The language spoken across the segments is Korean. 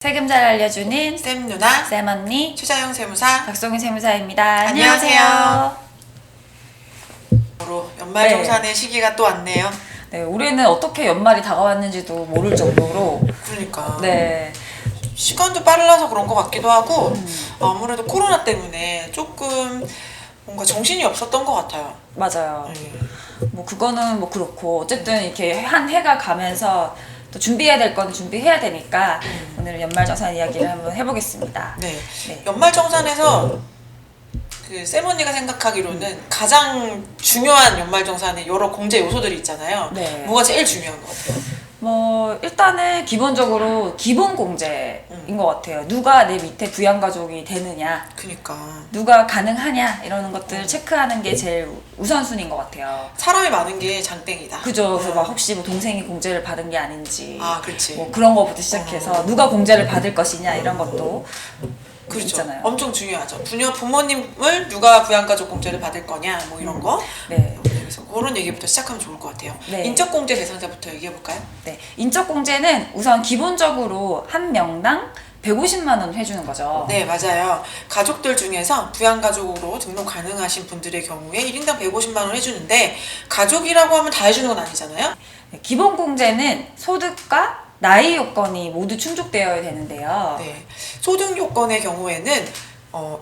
세금 잘 알려주는 쌤 누나, 쌤 언니, 최자영 세무사. 박송희 세무사입니다. 안녕하세요. 연말정산의 네. 시기가 또 왔네요. 네, 올해는 어떻게 연말이 다가왔는지도 모를 정도로 그러니까 네, 시간도 빨라서 그런 것 같기도 하고 아무래도 코로나 때문에 조금 뭔가 정신이 없었던 것 같아요. 맞아요. 네. 뭐 그거는 뭐 그렇고 어쨌든 이렇게 한 해가 가면서 또 준비해야 될 건 준비해야 되니까 오늘은 연말정산 이야기를 한번 해보겠습니다. 네. 네. 연말정산에서 그 쌤 언니가 생각하기로는 가장 중요한 연말정산의 여러 공제 요소들이 있잖아요. 네. 뭐가 제일 중요한 것 같아요? 뭐 일단은 기본적으로 기본 공제인 것 같아요. 누가 내 밑에 부양가족이 되느냐, 그니까 누가 가능하냐 이러는 것들 체크하는 게 제일 우선순위인 것 같아요. 사람이 많은 게 장땡이다. 그죠. 그래서 막 혹시 뭐 동생이 공제를 받은 게 아닌지, 아, 그렇지. 뭐 그런 거부터 시작해서 누가 공제를 받을 것이냐 이런 것도 그렇죠. 있잖아요. 엄청 중요하죠. 부모님을 누가 부양가족 공제를 받을 거냐, 뭐 이런 거. 네. 그래서 그런 얘기부터 시작하면 좋을 것 같아요. 네. 인적공제 대상자부터 얘기해 볼까요? 네. 인적 공제는 우선 기본적으로 한 명당 150만 원 해주는 거죠. 네, 맞아요. 가족들 중에서 부양가족으로 등록 가능하신 분들의 경우에 1인당 150만 원 해주는데, 가족이라고 하면 다 해주는 건 아니잖아요. 네, 기본 공제는 소득과 나이 요건이 모두 충족되어야 되는데요. 네. 소득 요건의 경우에는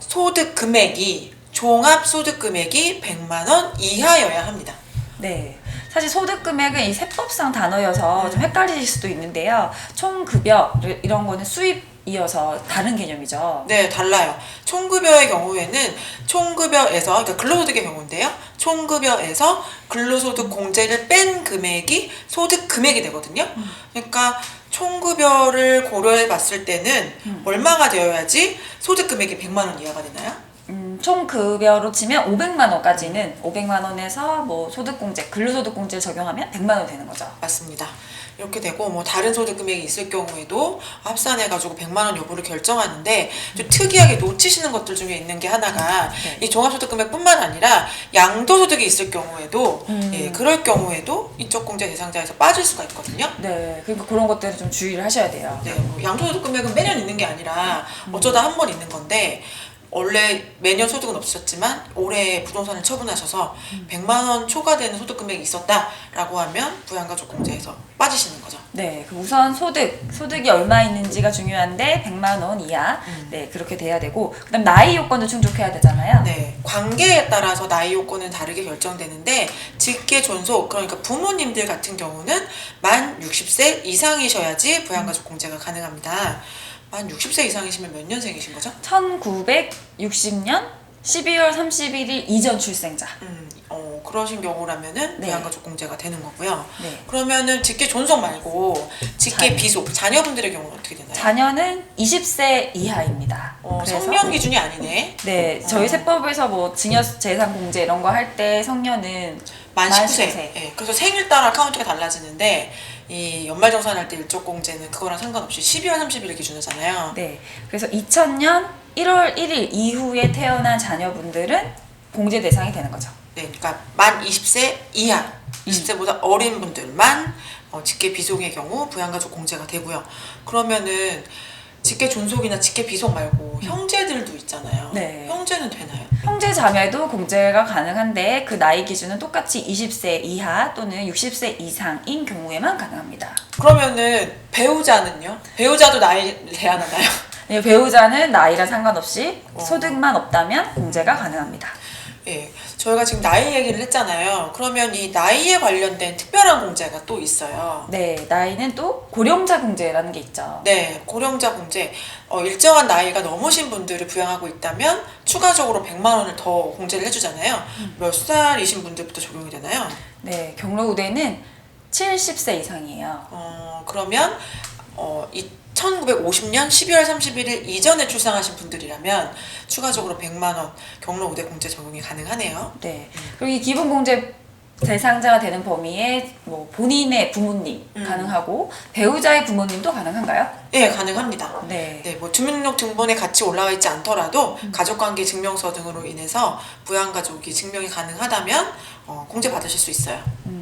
소득 금액이 종합 소득 금액이 100만 원 이하여야 합니다. 네. 사실 소득 금액은 이 세법상 단어여서 좀 헷갈리실 수도 있는데요. 총급여 이런 거는 수입이어서 다른 개념이죠. 네, 달라요. 총급여의 경우에는 총급여에서, 그러니까 근로소득의 경우인데요. 총급여에서 근로소득 공제를 뺀 금액이 소득 금액이 되거든요. 그러니까 총급여를 고려해 봤을 때는 얼마가 되어야지 소득 금액이 100만 원 이하가 되나요? 총 급여로 치면 500만 원까지는 500만 원에서 뭐 소득공제, 근로소득공제를 적용하면 100만 원 되는 거죠. 맞습니다. 이렇게 되고 뭐 다른 소득 금액이 있을 경우에도 합산해가지고 100만 원 여부를 결정하는데 좀 특이하게 놓치시는 것들 중에 있는 게 하나가 네. 이 종합소득 금액뿐만 아니라 양도소득이 있을 경우에도 예, 그럴 경우에도 인적공제 대상자에서 빠질 수가 있거든요. 네. 그러니까 그런 것들은 좀 주의를 하셔야 돼요. 네, 뭐 양도소득 금액은 매년 있는 게 아니라 어쩌다 한 번 있는 건데 원래 매년 소득은 없으셨지만 올해 부동산을 처분하셔서 100만 원 초과되는 소득 금액이 있었다라고 하면 부양가족 공제에서 빠지시는 거죠. 네, 그 우선 소득이 얼마 있는지가 중요한데 100만 원 이하, 네 그렇게 돼야 되고, 그다음 나이 요건도 충족해야 되잖아요. 네, 관계에 따라서 나이 요건은 다르게 결정되는데 직계 존속, 그러니까 부모님들 같은 경우는 만 60세 이상이셔야지 부양가족 공제가 가능합니다. 만 60세 이상이시면 몇 년생이신 거죠? 1960년 12월 31일 이전 출생자. 그러신 경우라면은 네. 부양가족 공제가 되는 거고요. 네. 그러면은 직계 존속 말고 직계 자녀. 비속, 자녀분들의 경우는 어떻게 되나요? 자녀는 20세 이하입니다. 그래서 성년 기준이 아니네. 네, 저희 세법에서 뭐 증여 재산 공제 이런 거 할 때 성년은 만 19세. 19세. 예, 그래서 생일 따라 카운트가 달라지는데 이 연말정산할 때 일적 공제는 그거랑 상관없이 12월 30일을 기준이잖아요. 네, 그래서 2000년 1월 1일 이후에 태어난 자녀분들은 공제 대상이 되는 거죠. 네, 그러니까 만 20세 이하, 20세보다 어린 분들만 직계 비속의 경우 부양가족 공제가 되고요. 그러면은 직계 존속이나 직계 비속 말고 형제들도 있잖아요. 네. 형제는 되나요? 형제 자매도 공제가 가능한데 그 나이 기준은 똑같이 20세 이하 또는 60세 이상인 경우에만 가능합니다. 그러면은 배우자는요? 배우자도 나이 제한하나요? 네, 배우자는 나이랑 상관없이 소득만 없다면 공제가 가능합니다. 예, 저희가 지금 나이 얘기를 했잖아요. 그러면 이 나이에 관련된 특별한 공제가 또 있어요. 네, 나이는 또 고령자 공제라는 게 있죠. 네, 고령자 공제. 일정한 나이가 넘으신 분들을 부양하고 있다면 추가적으로 100만 원을 더 공제를 해주잖아요. 몇 살이신 분들부터 적용이 되나요? 네, 경로우대는 70세 이상이에요. 그러면 1950년 12월 31일 이전에 출생하신 분들이라면 추가적으로 100만 원 경로 우대 공제 적용이 가능하네요. 네, 그리고 이 기본 공제 대상자가 되는 범위에 뭐 본인의 부모님 가능하고 배우자의 부모님도 가능한가요? 예, 가능합니다. 네. 네, 뭐 주민등록등본에 같이 올라와 있지 않더라도 가족관계 증명서 등으로 인해서 부양가족이 증명이 가능하다면 공제 받으실 수 있어요.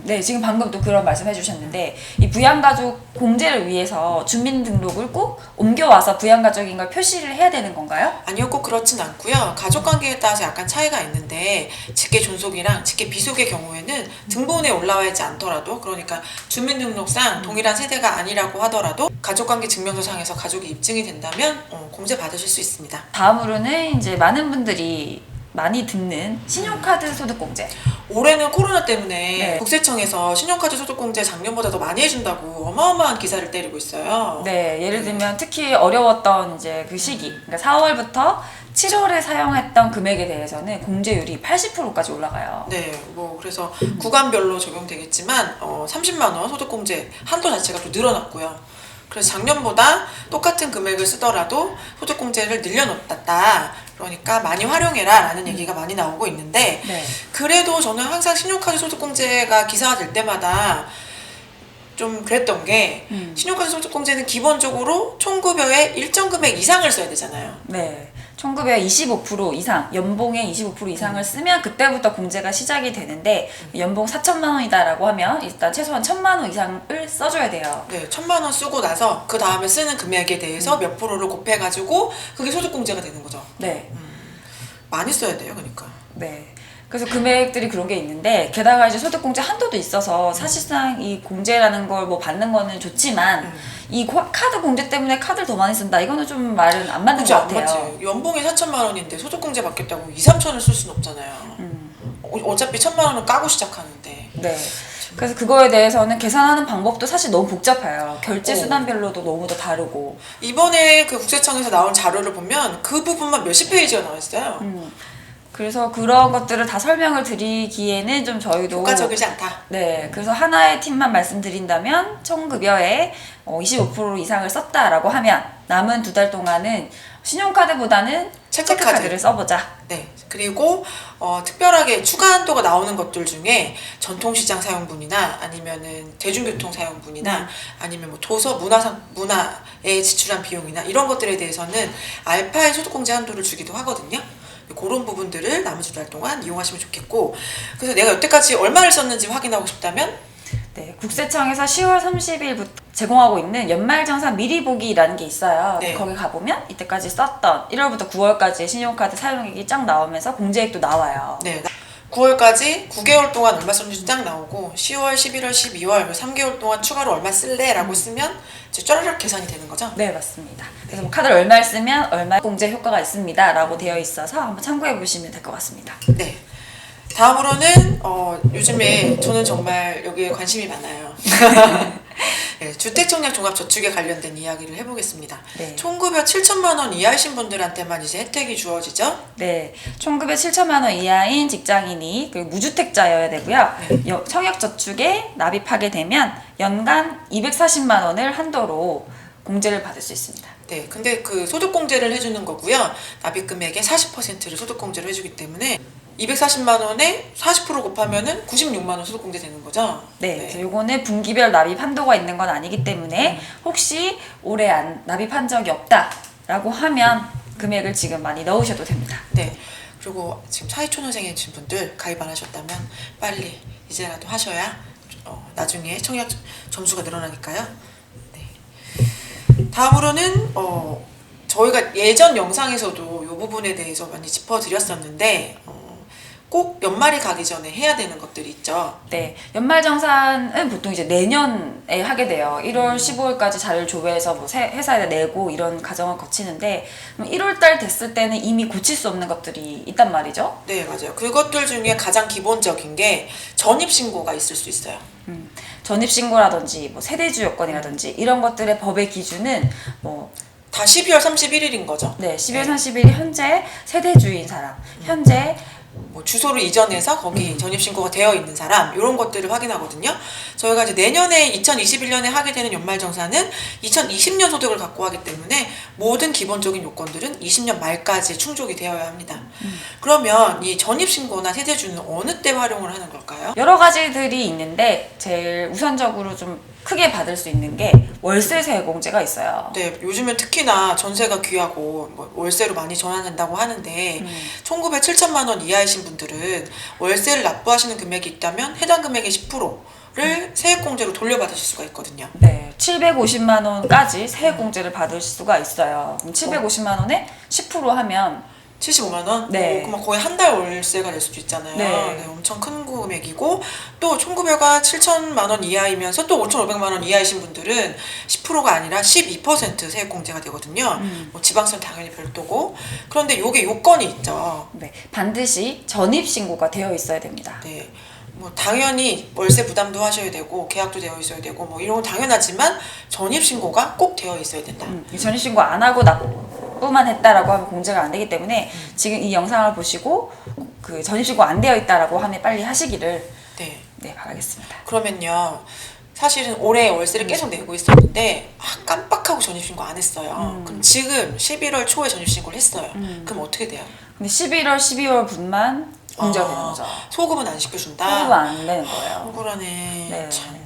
네, 지금 방금 또 그런 말씀 해주셨는데 이 부양가족 공제를 위해서 주민등록을 꼭 옮겨와서 부양가족인 걸 표시를 해야 되는 건가요? 아니요, 꼭 그렇진 않고요. 가족관계에 따라서 약간 차이가 있는데 직계 존속이랑 직계 비속의 경우에는 등본에 올라와 있지 않더라도, 그러니까 주민등록상 동일한 세대가 아니라고 하더라도 가족관계 증명서상에서 가족이 입증이 된다면 공제 받으실 수 있습니다. 다음으로는 이제 많은 분들이 많이 듣는 신용카드 소득공제. 올해는 코로나 때문에 네. 국세청에서 신용카드 소득공제 작년보다 더 많이 해준다고 어마어마한 기사를 때리고 있어요. 네, 예를 들면 특히 어려웠던 이제 그 시기, 그러니까 4월부터 7월에 사용했던 금액에 대해서는 공제율이 80%까지 올라가요. 네, 뭐 그래서 구간별로 적용되겠지만 30만 원 소득공제 한도 자체가 또 늘어났고요. 그래서 작년보다 똑같은 금액을 쓰더라도 소득공제를 늘려놓았다. 그러니까 많이 활용해라 라는 얘기가 많이 나오고 있는데, 네. 그래도 저는 항상 신용카드 소득공제가 기사가 될 때마다 좀 그랬던 게, 신용카드 소득공제는 기본적으로 총급여의 일정 금액 이상을 써야 되잖아요. 네. 총급의 25% 이상, 연봉의 25% 이상을 쓰면 그때부터 공제가 시작이 되는데 연봉 4천만 원이다라고 하면 일단 최소한 1,000만 원 이상을 써줘야 돼요. 네, 1,000만 원 쓰고 나서 그 다음에 쓰는 금액에 대해서 몇 프로를 곱해가지고 그게 소득공제가 되는 거죠. 네. 많이 써야 돼요, 그러니까. 네. 그래서 금액들이 그런 게 있는데, 게다가 이제 소득공제 한도도 있어서 사실상 이 공제라는 걸 뭐 받는 거는 좋지만 이 카드 공제 때문에 카드를 더 많이 쓴다, 이거는 좀 말은 안 맞는 그치, 것 안 같아요. 맞지. 연봉이 4천만 원인데 소득공제 받겠다고 2, 3천을 쓸 수는 없잖아요. 어차피 1,000만 원은 까고 시작하는데. 네. 그래서 그거에 대해서는 계산하는 방법도 사실 너무 복잡해요. 결제 수단별로도 너무 더 다르고. 이번에 그 국세청에서 나온 자료를 보면 그 부분만 몇십 페이지가 나와 있어요. 그래서 그런 것들을 다 설명을 드리기에는 좀 저희도 효과적이지 않다. 네, 그래서 하나의 팁만 말씀드린다면 총급여의 25% 이상을 썼다라고 하면 남은 2달 동안은 신용카드보다는 체크카드를 써보자. 네, 그리고 특별하게 추가 한도가 나오는 것들 중에 전통시장 사용분이나 아니면은 대중교통 사용분이나 아니면 뭐 도서 문화에 지출한 비용이나 이런 것들에 대해서는 알파의 소득공제 한도를 주기도 하거든요. 그런 부분들을 남은 2달 동안 이용하시면 좋겠고, 그래서 내가 여태까지 얼마를 썼는지 확인하고 싶다면 네, 국세청에서 10월 30일부터 제공하고 있는 연말정산 미리 보기라는 게 있어요. 네. 거기 가보면 이때까지 썼던 1월부터 9월까지의 신용카드 사용액이 쫙 나오면서 공제액도 나와요. 네, 9월까지 9개월 동안 얼마 썼는지 딱 나오고 10월, 11월, 12월 3개월 동안 추가로 얼마 쓸래? 라고 쓰면 이제 쫘라락 계산이 되는 거죠? 네, 맞습니다. 그래서 뭐 카드를 얼마를 쓰면 얼마 공제 효과가 있습니다 라고 되어 있어서 한번 참고해 보시면 될 것 같습니다. 네. 다음으로는 요즘에 저는 정말 여기에 관심이 많아요. 네, 주택청약 종합저축에 관련된 이야기를 해보겠습니다. 네. 총급여 7천만 원 이하이신 분들한테만 이제 혜택이 주어지죠? 네, 총급여 7천만 원 이하인 직장인이 그리고 무주택자여야 되고요. 청약저축에 납입하게 되면 연간 240만 원을 한도로 공제를 받을 수 있습니다. 네, 근데 그 소득공제를 해주는 거고요. 납입금액의 40%를 소득공제를 해주기 때문에 240만 원에 40% 곱하면은 96만 원 소득공제 되는 거죠? 네, 그래서 요거는 분기별 납입 한도가 있는 건 아니기 때문에 혹시 올해 안 납입한 적이 없다라고 하면 금액을 지금 많이 넣으셔도 됩니다. 네. 그리고 지금 사회초년생이신 분들 가입 안 하셨다면 빨리 이제라도 하셔야 나중에 청약 점수가 늘어나니까요. 네. 다음으로는 저희가 예전 영상에서도 이 부분에 대해서 많이 짚어드렸었는데 꼭 연말이 가기 전에 해야 되는 것들이 있죠. 네, 연말정산은 보통 이제 내년에 하게 돼요. 1월 15일까지 자료를 조회해서 뭐 회사에다 내고 이런 과정을 거치는데 1월달 됐을 때는 이미 고칠 수 없는 것들이 있단 말이죠. 네, 맞아요. 그것들 중에 가장 기본적인 게 전입신고가 있을 수 있어요. 전입신고라든지 뭐 세대주 요건이라든지 이런 것들의 법의 기준은 뭐 다 12월 31일인 거죠. 네, 12월 30일이 현재 세대주인 사람, 현재 뭐 주소를 이전해서 거기 전입신고가 되어 있는 사람, 이런 것들을 확인하거든요. 저희가 이제 내년에 2021년에 하게 되는 연말정산은 2020년 소득을 갖고 하기 때문에 모든 기본적인 요건들은 20년 말까지 충족이 되어야 합니다. 그러면 이 전입신고나 세대주는 어느 때 활용을 하는 걸까요? 여러 가지들이 있는데 제일 우선적으로 좀 크게 받을 수 있는 게 월세 세액공제가 있어요. 네, 요즘엔 특히나 전세가 귀하고 뭐 월세로 많이 전환된다고 하는데 1900, 7천만 원 이하이신 분들은 월세를 납부하시는 금액이 있다면 해당 금액의 10%를 세액공제로 돌려받으실 수가 있거든요. 네, 750만 원까지 세액공제를 받을 수가 있어요. 그럼 750만 원에 10% 하면 75만 원? 네. 그럼 거의 한 달 월세가 될 수도 있잖아요. 네. 네, 엄청 큰 금액이고 또 1900가 7천만 원 이하이면서 또 5,500만 원 이하이신 분들은 10%가 아니라 12% 세액공제가 되거든요. 뭐 지방세는 당연히 별도고 그런데 요게 요건이 있죠. 네, 반드시 전입신고가 되어 있어야 됩니다. 네. 뭐 당연히 월세 부담도 하셔야 되고 계약도 되어 있어야 되고 뭐 이런 건 당연하지만 전입신고가 꼭 되어 있어야 된다. 이 전입신고 안 하고 납부만 했다라고 하면 공제가 안 되기 때문에 지금 이 영상을 보시고 그 전입신고 안 되어 있다라고 하면 빨리 하시기를 네. 바라겠습니다. 그러면요. 사실은 올해 월세를 계속 내고 있었는데 깜빡하고 전입신고 안 했어요. 그럼 지금 11월 초에 전입신고를 했어요. 그럼 어떻게 돼요? 근데 11월, 12월 분만 공제가 되는 거죠. 소급은 안 시켜준다? 소급은 안 되는 거예요. 억울하네. 네. 참나.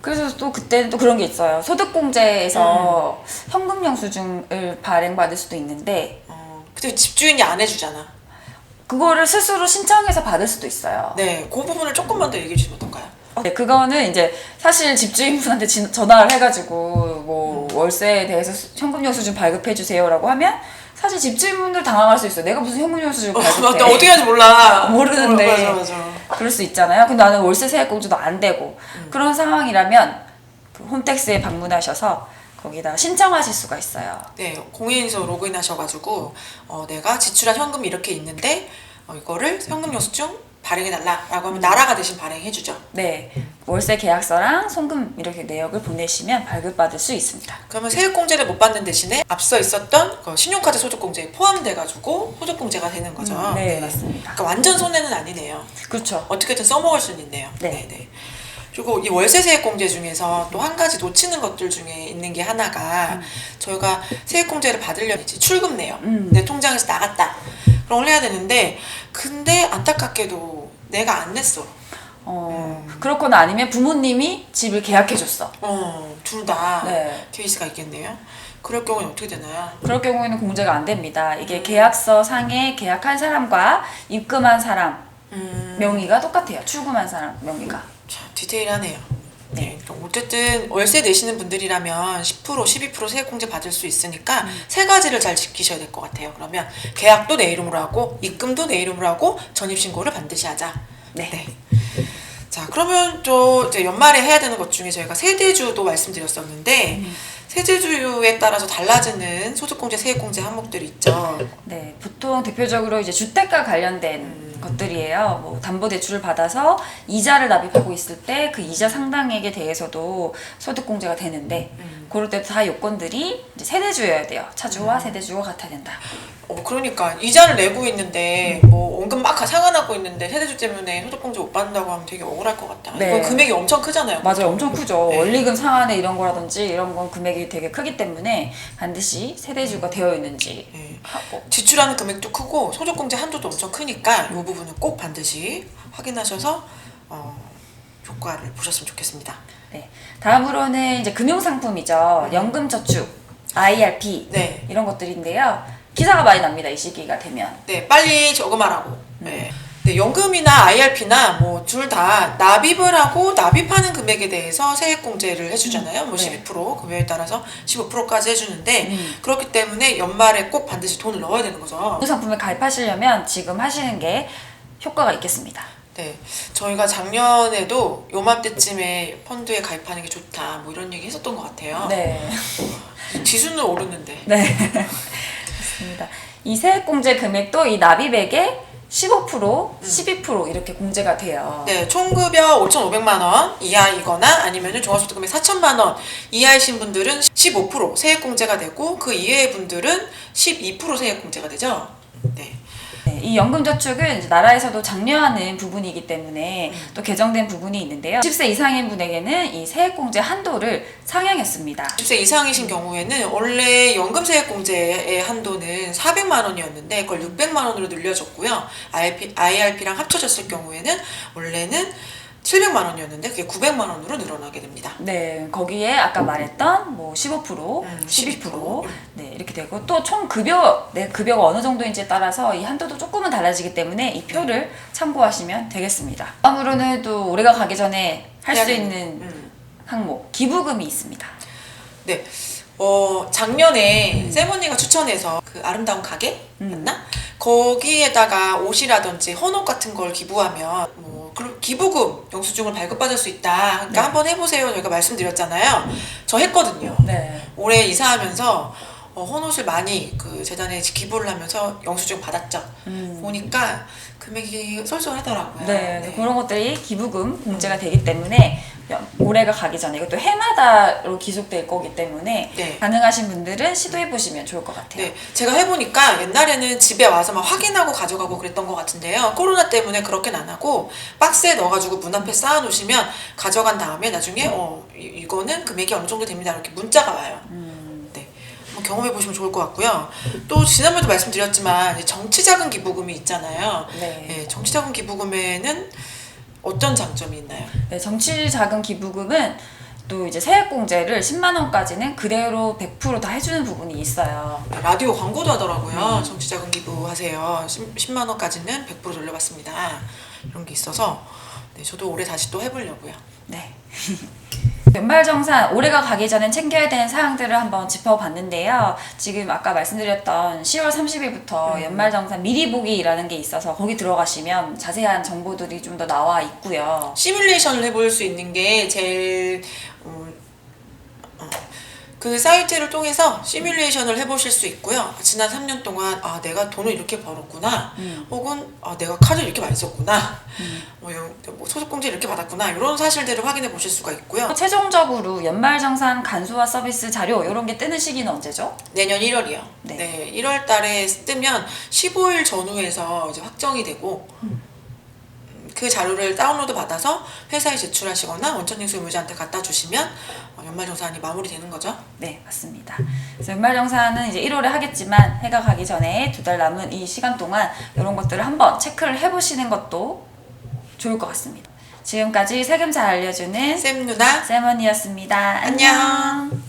그래서 또 그때는 또 그런 게 있어요. 소득공제에서 현금 영수증을 발행받을 수도 있는데 근데 집주인이 안 해주잖아. 그거를 스스로 신청해서 받을 수도 있어요. 네, 그 부분을 조금만 더 얘기해 주시면 어떨까요? 네, 그거는 이제 사실 집주인분한테 전화를 해가지고 뭐 월세에 대해서 현금 영수증 발급해 주세요라고 하면 사실 집주인분들 당황할 수 있어요. 내가 무슨 현금 영수증을 발급해? 맞다. 어떻게 하는지 몰라. 모르는데 맞아. 그럴 수 있잖아요. 근데 나는 월세 세액공제도 안 되고 그런 상황이라면 그 홈택스에 방문하셔서 거기다 신청하실 수가 있어요. 네, 공인인증서 로그인 하셔가지고 내가 지출한 현금이 이렇게 있는데 이거를 현금 영수증 발행해달라라고 하면 나라가 대신 발행해주죠. 네, 월세 계약서랑 송금 이렇게 내역을 보내시면 발급받을 수 있습니다. 그러면 세액공제를 못 받는 대신에 앞서 있었던 그 신용카드 소득공제에 포함돼가지고 소득공제가 되는 거죠. 네, 맞습니다. 그러니까 완전 손해는 아니네요. 그렇죠. 어떻게든 써먹을 수는 있네요. 네. 그리고 이 월세 세액공제 중에서 또 한 가지 놓치는 것들 중에 있는 게 하나가 저희가 세액공제를 받으려면 이제 출금 내역 내 통장에서 나갔다 그럼 올려야 되는데 근데 안타깝게도 내가 안 냈어. 그렇거나 아니면 부모님이 집을 계약해줬어. 둘 다 네. 케이스가 있겠네요. 그럴 경우는 어떻게 되나요? 그럴 경우에는 공제가 안 됩니다. 이게 계약서 상에 계약한 사람과 입금한 사람 명의가 똑같아요. 출금한 사람 명의가. 참 디테일하네요. 네. 그럼 어쨌든 월세 내시는 분들이라면 10%, 12% 세액공제 받을 수 있으니까 세 가지를 잘 지키셔야 될 것 같아요. 그러면 계약도 내 이름으로 하고 입금도 내 이름으로 하고 전입신고를 반드시 하자. 네. 자, 그러면 또 이제 연말에 해야 되는 것 중에 저희가 세대주도 말씀드렸었는데 세대주에 따라서 달라지는 소득공제, 세액공제 항목들이 있죠. 네, 보통 대표적으로 이제 주택과 관련된 것들이에요. 뭐 담보대출을 받아서 이자를 납입하고 있을 때 그 이자 상당액에 대해서도 소득공제가 되는데 그럴 때도 다 요건들이 이제 세대주여야 돼요. 차주와 세대주가 같아야 된다. 그러니까 이자를 내고 있는데 뭐 원금 막 상환하고 있는데 세대주 때문에 소득공제 못 받는다고 하면 되게 억울할 것 같다. 네. 이건 금액이 엄청 크잖아요. 맞아요. 엄청 크죠. 네. 원리금 상환에 이런 거라든지 이런 건 금액이 되게 크기 때문에 반드시 세대주가 되어 있는지 네. 하고. 지출하는 금액도 크고 소득공제 한도도 엄청 크니까 이 부분은 꼭 반드시 확인하셔서 효과를 보셨으면 좋겠습니다. 네. 다음으로는 이제 금융상품이죠. 연금저축, IRP 네. 이런 것들인데요. 기사가 많이 납니다. 이 시기가 되면. 네, 빨리 저금하라고. 네. 네, 연금이나 IRP나 뭐 둘 다 납입을 하고 납입하는 금액에 대해서 세액공제를 해주잖아요. 뭐 네. 12% 금액에 따라서 15%까지 해주는데 그렇기 때문에 연말에 꼭 반드시 돈을 넣어야 되는 거죠. 금융상품에 가입하시려면 지금 하시는 게 효과가 있겠습니다. 네, 저희가 작년에도 요맘때쯤에 펀드에 가입하는 게 좋다 뭐 이런 얘기 했었던 것 같아요. 네. 지수는 오르는데. 네. 맞습니다. 이 세액공제 금액도 이 납입액의 15%, 12% 이렇게 공제가 돼요. 네, 총급여 5,500만 원 이하이거나 아니면 종합소득금액 4천만 원 이하이신 분들은 15% 세액공제가 되고 그 이외의 분들은 12% 세액공제가 되죠. 네. 네, 이 연금저축은 이제 나라에서도 장려하는 부분이기 때문에 또 개정된 부분이 있는데요. 10세 이상인 분에게는 이 세액공제 한도를 상향했습니다. 10세 이상이신 경우에는 원래 연금세액공제의 한도는 400만 원이었는데 그걸 600만 원으로 늘려졌고요. IRP랑 합쳐졌을 경우에는 원래는 700만 원이었는데 그게 900만 원으로 늘어나게 됩니다. 네, 거기에 아까 말했던 뭐 15%, 12%, 네, 이렇게 되고 또 총 급여, 네, 급여가 어느 정도인지에 따라서 이 한도도 조금은 달라지기 때문에 이 표를 참고하시면 되겠습니다. 다음으로는 또 올해가 가기 전에 할 수 있는 항목, 기부금이 있습니다. 네. 작년에 쌤언니가 추천해서 그 아름다운 가게 맞나? 거기에다가 옷이라든지 헌옷 같은 걸 기부하면 뭐 기부금 영수증을 발급받을 수 있다. 그러니까 네. 한번 해보세요. 저희가 말씀드렸잖아요. 저 했거든요. 네. 올해 이사하면서 헌옷을 많이 그 재단에 기부를 하면서 영수증 받았죠. 보니까 금액이 쏠쏠하더라고요. 네, 그런 것들이 기부금 공제가 되기 때문에 올해가 가기 전에 이것도 해마다로 기속될 거기 때문에 네. 가능하신 분들은 시도해 보시면 좋을 것 같아요. 네, 제가 해보니까 옛날에는 집에 와서 막 확인하고 가져가고 그랬던 것 같은데요. 코로나 때문에 그렇게는 안 하고 박스에 넣어가지고 문 앞에 쌓아놓으시면 가져간 다음에 나중에 이거는 금액이 어느 정도 됩니다. 이렇게 문자가 와요. 네, 한번 경험해 보시면 좋을 것 같고요. 또 지난번에도 말씀드렸지만 이제 정치자금 기부금이 있잖아요. 네. 네, 정치자금 기부금에는 어떤 장점이 있나요? 네, 정치자금 기부금은 또 이제 세액공제를 10만 원까지는 그대로 100% 다 해주는 부분이 있어요. 라디오 광고도 하더라고요. 정치자금 기부하세요. 10만 원까지는 100% 돌려받습니다. 이런 게 있어서 네, 저도 올해 다시 또 해보려고요. 네. 연말정산 올해가 가기 전엔 챙겨야 되는 사항들을 한번 짚어봤는데요. 지금 아까 말씀드렸던 10월 30일부터 연말정산 미리 보기라는 게 있어서 거기 들어가시면 자세한 정보들이 좀 더 나와 있고요. 시뮬레이션을 해볼 수 있는 게 제일 그 사이트를 통해서 시뮬레이션을 해보실 수 있고요. 지난 3년 동안 내가 돈을 이렇게 벌었구나, 혹은 내가 카드를 이렇게 많이 썼구나, 뭐 소득공제를 이렇게 받았구나, 이런 사실들을 확인해 보실 수가 있고요. 최종적으로 연말정산 간소화 서비스 자료 이런 게 뜨는 시기는 언제죠? 내년 1월이요. 네. 네, 1월 달에 뜨면 15일 전후에서 이제 확정이 되고 그 자료를 다운로드 받아서 회사에 제출하시거나 원천징수 의무자한테 갖다 주시면 연말정산이 마무리되는 거죠. 네, 맞습니다. 그래서 연말정산은 이제 1월에 하겠지만 해가 가기 전에 2달 남은 이 시간 동안 이런 것들을 한번 체크를 해보시는 것도 좋을 것 같습니다. 지금까지 세금 잘 알려주는 쌤 누나 쌤언니였습니다. 안녕. 안녕.